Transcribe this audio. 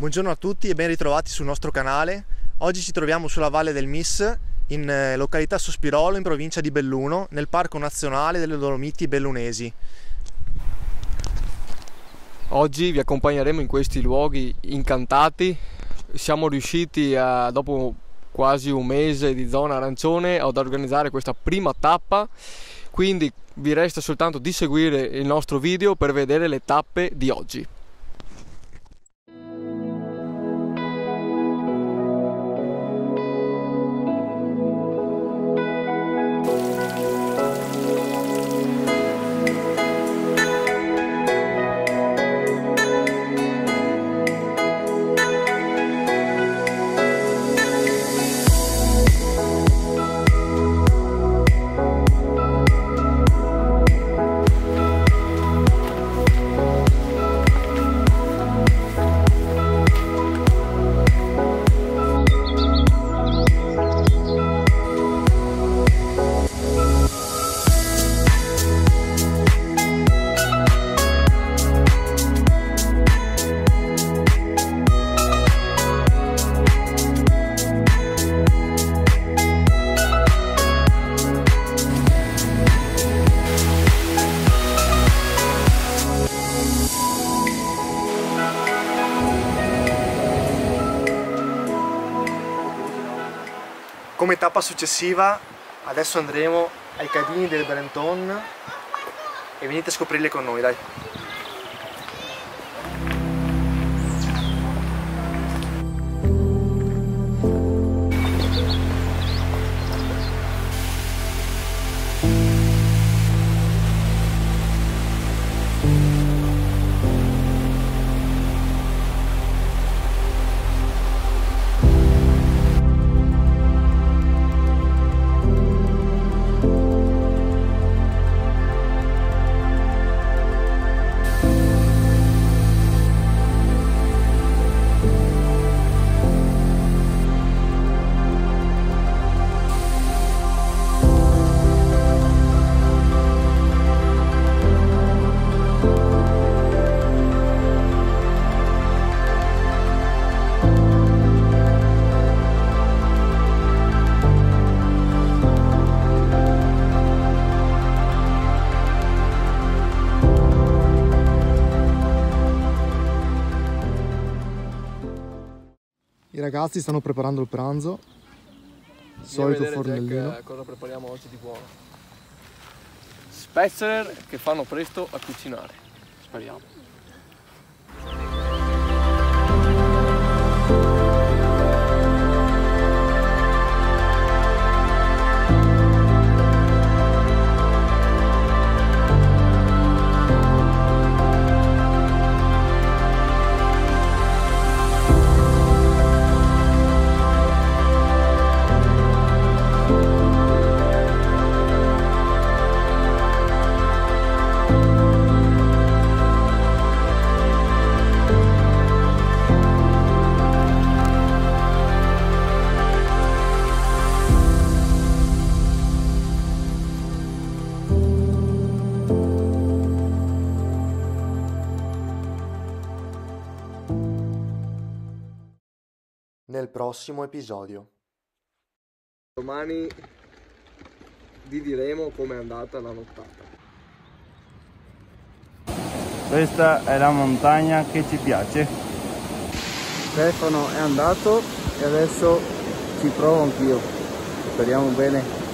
Buongiorno a tutti e ben ritrovati sul nostro canale. Oggi ci troviamo sulla Valle del Mis, in località Sospirolo, in provincia di Belluno, nel Parco Nazionale delle Dolomiti Bellunesi. Oggi vi accompagneremo in questi luoghi incantati. Siamo riusciti dopo quasi un mese di zona arancione ad organizzare questa prima tappa, quindi vi resta soltanto di seguire il nostro video per vedere le tappe di oggi. Come tappa successiva adesso andremo ai Cadini del Brenton e venite a scoprirle con noi, dai! I ragazzi stanno preparando il pranzo, il solito fornellino. Jack, cosa prepariamo oggi di buono? Spezzer che fanno presto a cucinare, speriamo. Nel prossimo episodio. Domani vi diremo com'è andata la nottata. Questa è la montagna che ci piace. Stefano è andato e adesso ci provo anch'io. Speriamo bene.